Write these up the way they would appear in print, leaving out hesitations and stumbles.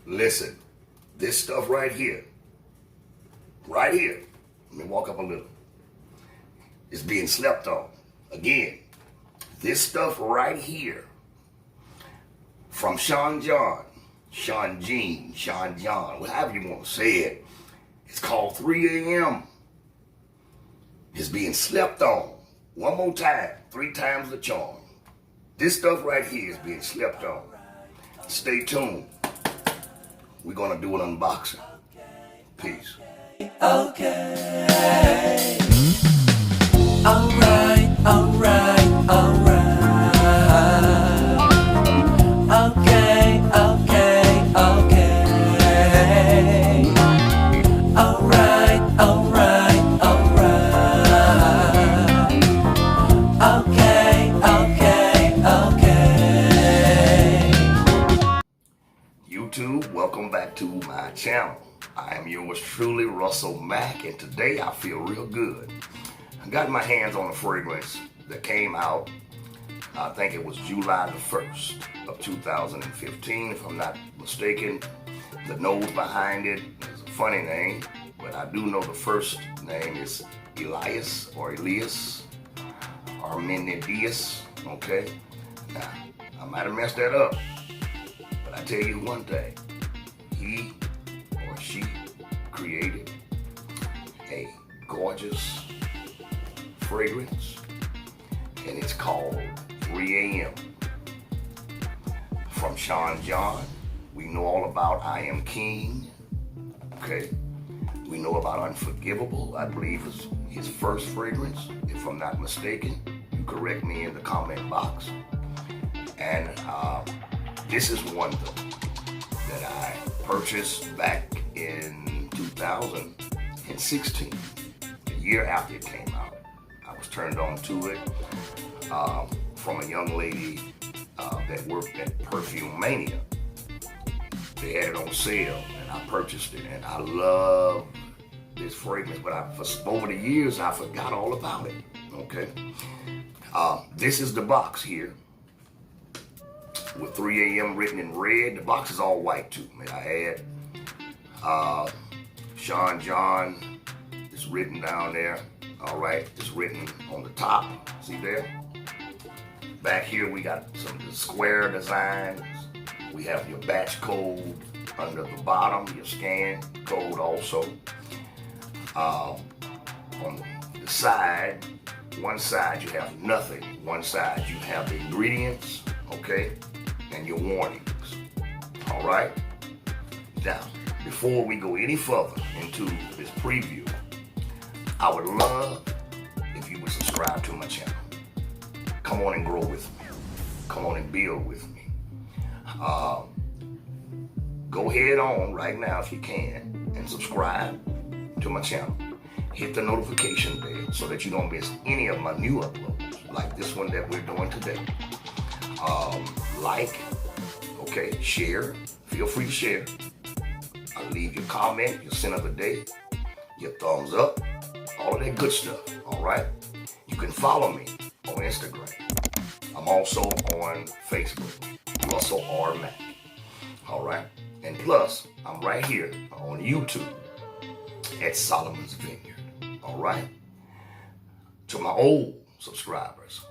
Listen, this stuff right here, let me walk up a little, is being slept on. Again, this stuff right here from Sean John, however you want to say it, it's called 3 a.m. It's being slept on. One more time, 3 times the charm. This stuff right here is being slept on. Stay tuned. We're gonna do an unboxing. Peace. Okay. Alright. Okay. YouTube, welcome back to my channel. I am yours truly, Russell Mack, and today I feel real good. I got my hands on a fragrance that came out, I think it was July the 1st of 2015, if I'm not mistaken. The nose behind it is a funny name, but I do know the first name is Elias Armenidius, okay? Now, I might have messed that up, but I tell you one thing, he or she created a gorgeous fragrance, and it's called 3 a.m. from Sean John. We know all about I Am King, okay? We know about Unforgivable, I believe is his first fragrance, if I'm not mistaken. You correct me in the comment box. And this is one that I purchased back in 2016, the year after it came out. I was turned on to it from a young lady that worked at Perfume Mania. They had it on sale, and I purchased it, and I love this fragrance, but over the years, I forgot all about it, okay? This is the box here with 3 a.m. written in red. The box is all white too. I had Sean John is written down there. All right, it's written on the top. See there? Back here we got some square designs. We have your batch code under the bottom, your scan code also. On the side, one side you have nothing. One side you have the ingredients, okay, and your warnings. All right? Now, before we go any further into this preview, I would love if you would subscribe to my channel. Come on and grow with me. Come on and build with me. Go ahead on right now if you can and subscribe to my channel. Hit the notification bell so that you don't miss any of my new uploads, like this one that we're doing today. Like, okay, share. Feel free to share. I'll leave your comment, your sin of the day, your thumbs up, all of that good stuff, all right? You can follow me on Instagram. I'm also on Facebook, Russell R. Mack, all right? And plus, I'm right here on YouTube at Solomon's Vineyard, all right? To my old subscribers,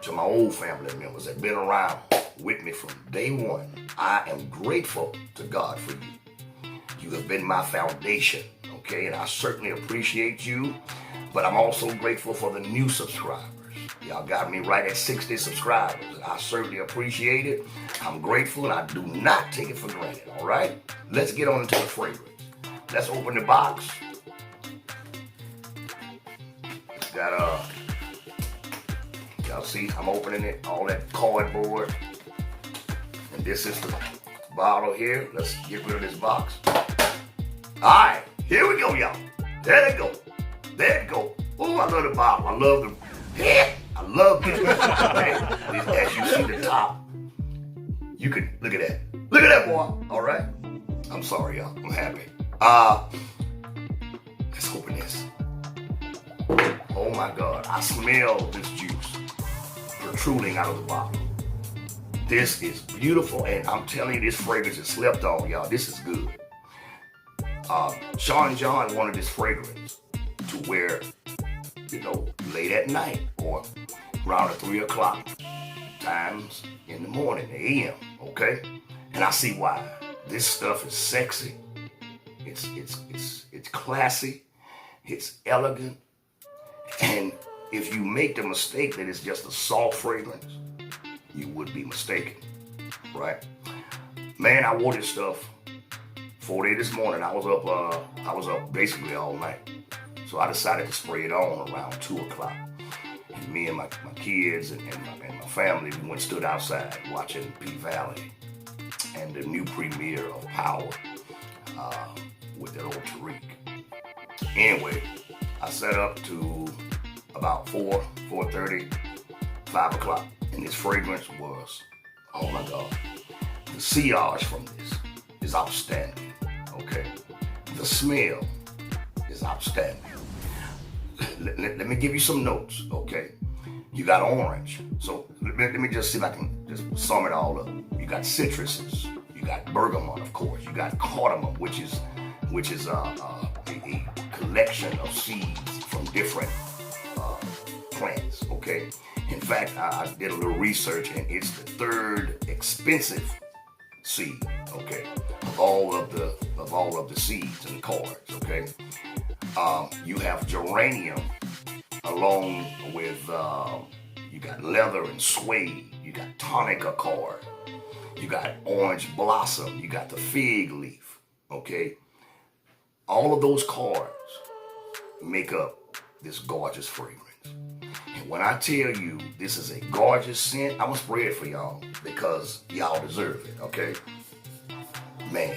to my old family members that have been around with me from day one, I am grateful to God for you. You have been my foundation, okay? And I certainly appreciate you, but I'm also grateful for the new subscribers. Y'all got me right at 60 subscribers, and I certainly appreciate it. I'm grateful, and I do not take it for granted, all right? Let's get on into the fragrance. Let's open the box. Got y'all see, I'm opening it, all that cardboard. And this is the bottle here. Let's get rid of this box. All right, here we go, y'all. There it go. There it go. Oh, I love the bottle. I love the head. I love this. As you see the top, you can look at that. Look at that, boy. All right. I'm sorry, y'all. I'm happy. Let's open this. Oh my God, I smell this juice protruding out of the bottle. This is beautiful, and I'm telling you, this fragrance is slept on, y'all. This is good. Sean John wanted this fragrance to wear, late at night or around 3 o'clock times in the morning, a.m., okay? And I see why. This stuff is sexy. It's classy. It's elegant. And if you make the mistake that it's just a soft fragrance, you would be mistaken, right? Man, I wore this stuff 4 days this morning. I was up basically all night. So I decided to spray it on around 2 o'clock. And me and my kids and my family, we went and stood outside watching P-Valley and the new premiere of Power with that old Tariq. Anyway, I sat up to about 4:30, 5 o'clock. And this fragrance was, oh my God, the sillage from this is outstanding, okay? The smell is outstanding. Let me give you some notes, okay? You got orange. So let me just see if I can just sum it all up. You got citruses. You got bergamot, of course. You got cardamom, which is a collection of seeds from different plants, okay? In fact, I did a little research, and it's the third expensive seed, okay, of all of the seeds and cards, okay. You have geranium, along with you got leather and suede. You got tonica card. You got orange blossom. You got the fig leaf, okay. All of those cards make up this gorgeous fragrance. And when I tell you this is a gorgeous scent, I'm gonna spray it for y'all because y'all deserve it, okay? Man,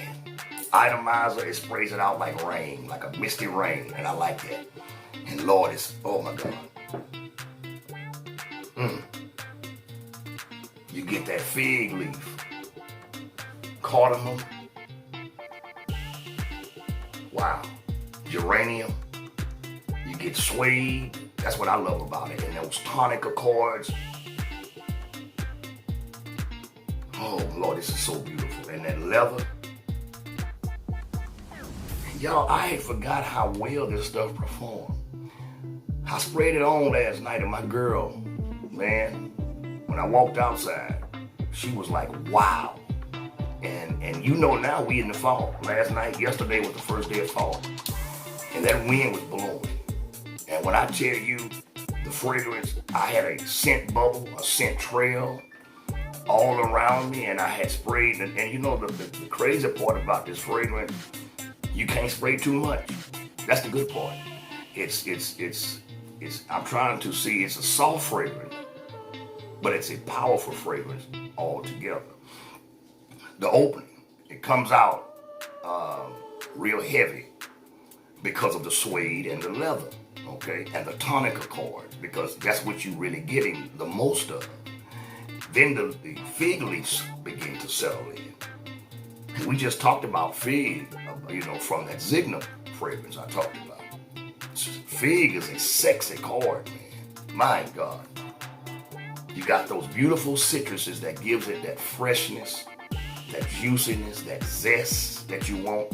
Atomizer, it sprays it out like rain, like a misty rain, and I like that. And Lord, it's, oh my God. You get that fig leaf, cardamom, wow, geranium, you get suede. That's what I love about it. And those tonica chords. Oh Lord, this is so beautiful. And that leather. Y'all, I had forgot how well this stuff performed. I sprayed it on last night, and my girl, man, when I walked outside, she was like, wow. And you know now we in the fall. Yesterday was the first day of fall. And that wind was blowing. And when I tell you the fragrance, I had a scent bubble, a scent trail all around me, and I had sprayed. And you know the crazy part about this fragrance, you can't spray too much. That's the good part. I'm trying to see, it's a soft fragrance, but it's a powerful fragrance altogether. The opening, it comes out real heavy because of the suede and the leather, okay, and the tonica chord, because that's what you're really getting the most of. Then the fig leaves begin to settle in. And we just talked about fig, from that Zigna fragrance I talked about. Fig is a sexy chord, man. My God. You got those beautiful citruses that gives it that freshness, that juiciness, that zest that you want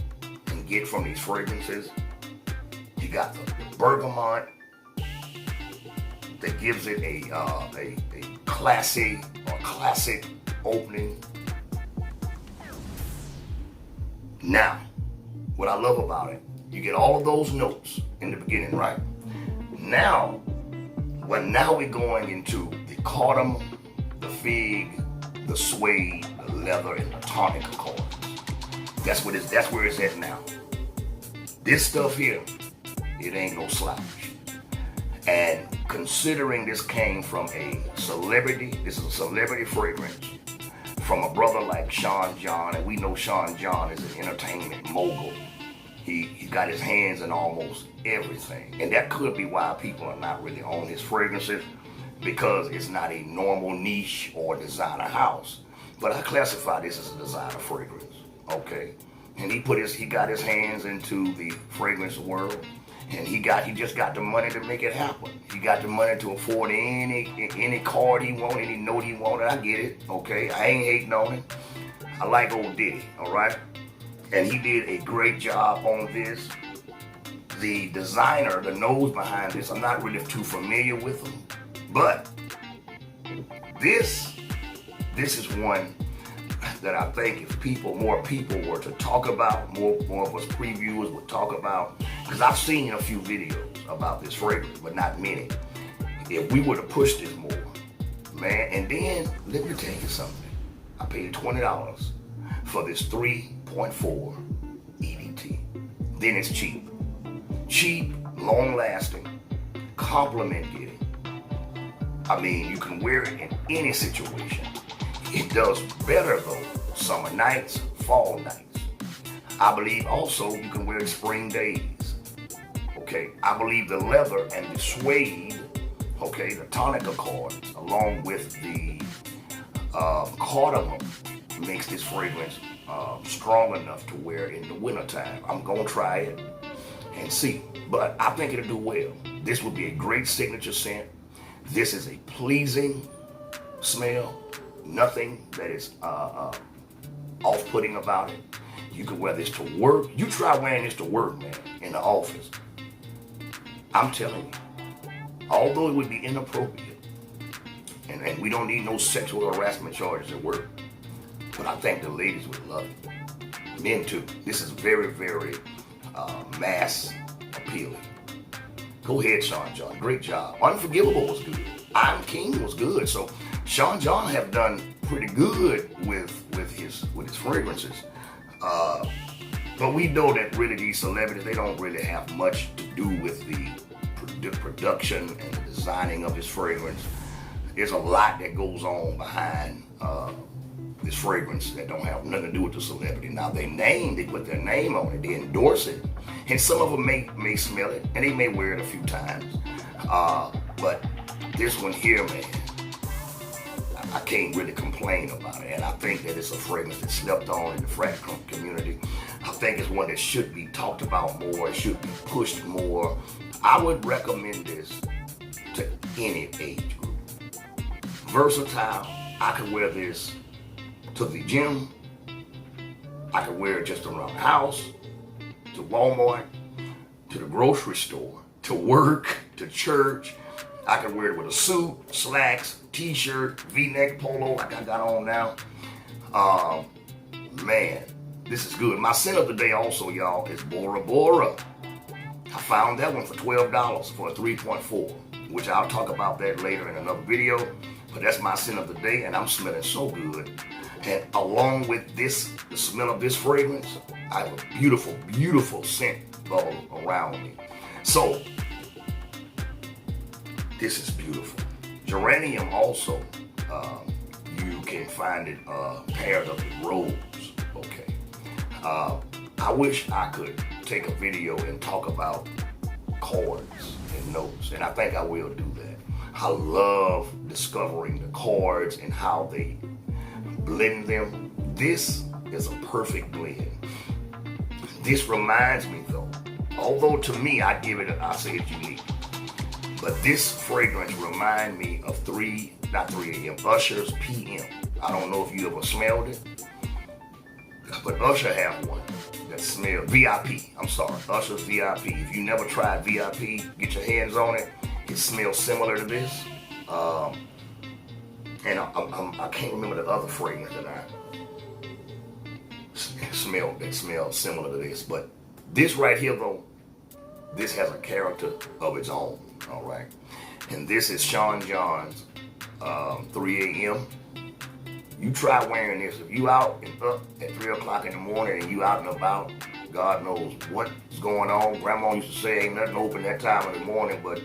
and get from these fragrances. You got the bergamot that gives it a classy or classic opening. Now, what I love about it, you get all of those notes in the beginning, right? Now we're going into the cardamom, the fig, the suede, the leather, and the tonica chords. That's where it's at now. This stuff here, it ain't no slouch. And considering this came from a celebrity, this is a celebrity fragrance from a brother like Sean John, and we know Sean John is an entertainment mogul. He got his hands in almost everything. And that could be why people are not really on his fragrances, because it's not a normal niche or designer house. But I classify this as a designer fragrance, okay? And he got his hands into the fragrance world, And he just got the money to make it happen. He got the money to afford any card he wanted, any note he wanted. I get it, okay? I ain't hating on him. I like old Diddy, all right? And he did a great job on this. The designer, the nose behind this, I'm not really too familiar with him, but this is one that I think if more people were to talk about, more of us previewers would talk about, because I've seen a few videos about this fragrance, but not many. If we were to push this more, man, and then let me tell you something. I paid $20 for this 3.4 EDT. Then it's cheap. Cheap, long lasting, compliment getting. I mean, you can wear it in any situation. It does better though, summer nights, fall nights. I believe also you can wear it spring days. Okay, I believe the leather and the suede, okay, the Tonica cards, along with the cardamom, makes this fragrance strong enough to wear in the wintertime. I'm gonna try it and see, but I think it'll do well. This would be a great signature scent. This is a pleasing smell. Nothing that is off-putting about it. You can wear this to work. You try wearing this to work, man, in the office. I'm telling you, although it would be inappropriate, and we don't need no sexual harassment charges at work, but I think the ladies would love it. Men too. This is very, very mass appealing. Go ahead, Sean John. Great job. Unforgivable was good. I'm King was good. So Sean John have done pretty good with his fragrances. But we know that really these celebrities, they don't really have much to do with the production and the designing of his fragrance. There's a lot that goes on behind this fragrance that don't have nothing to do with the celebrity. Now they put their name on it, they endorse it, and some of them may smell it, and they may wear it a few times. But this one here, man, I can't really complain about it, and I think that it's a fragrance that's slept on in the fragrance community. I think it's one that should be talked about more, it should be pushed more. I would recommend this to any age group. Versatile. I could wear this to the gym. I could wear it just around the house, to Walmart, to the grocery store, to work, to church. I could wear it with a suit, slacks, t-shirt, v-neck polo like I got on now. Man, this is good. My scent of the day also, y'all, is Bora Bora. I found that one for $12 for a 3.4, which I'll talk about that later in another video. But that's my scent of the day, and I'm smelling so good. And along with this, the smell of this fragrance, I have a beautiful, beautiful scent all around me. So, this is beautiful. Geranium also, you can find it paired up with rose, okay. I wish I could take a video and talk about chords and notes, and I think I will do that. I love discovering the chords and how they blend them. This is a perfect blend. This reminds me though, although to me I say it's unique, but this fragrance reminds me of Usher's PM. I don't know if you ever smelled it, but Usher have one that smells VIP. I'm sorry, Usher's VIP. If you never tried VIP, get your hands on it. It smells similar to this. And I can't remember the other fragrance that I smelled that smells similar to this. But this right here though, this has a character of its own, all right? And this is Sean John's 3 a.m. You try wearing this. If you out and up at 3 o'clock in the morning and you out and about, God knows what's going on. Grandma used to say ain't nothing open that time of the morning, but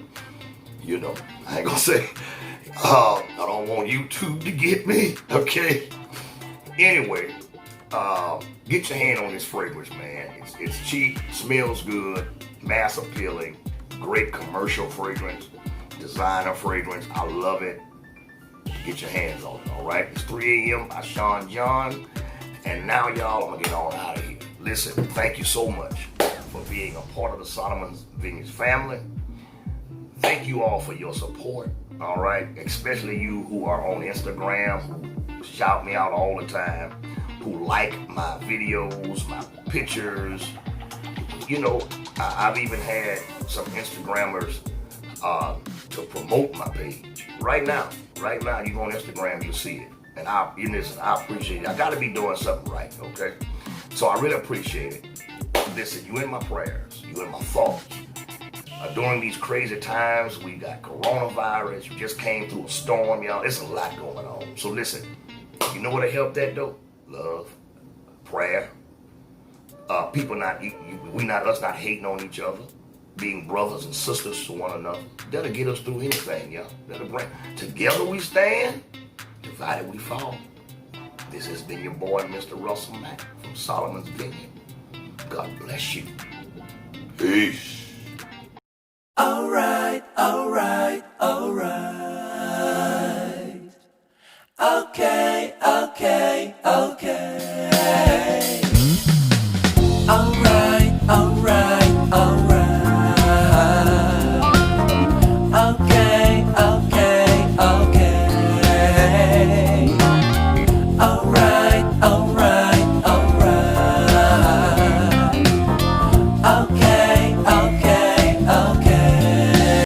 you know, I ain't gonna say, I don't want YouTube to get me, okay? Anyway, get your hand on this fragrance, man. It's cheap, smells good, mass appealing, great commercial fragrance, designer fragrance. I love it. Get your hands on it, all right? It's 3 a.m. by Sean John. And now, y'all, I'm gonna get on out of here. Listen, thank you so much for being a part of the Solomon's Vineyards family. Thank you all for your support, all right? Especially you who are on Instagram, who shout me out all the time, who like my videos, my pictures. You know, I've even had some Instagrammers to promote my page. Right now, you go on Instagram, you'll see it. And I appreciate it. I gotta be doing something right, okay? So I really appreciate it. Listen, you in my prayers, you in my thoughts. During these crazy times, we got coronavirus, we just came through a storm, y'all. There's a lot going on. So listen, you know what'll help that though? Love, prayer. Us not hating on each other, being brothers and sisters to one another. That'll get us through anything, y'all. That'll bring. Together we stand, divided we fall. This has been your boy, Mr. Russell Mack from Solomon's Vineyard. God bless you. Peace.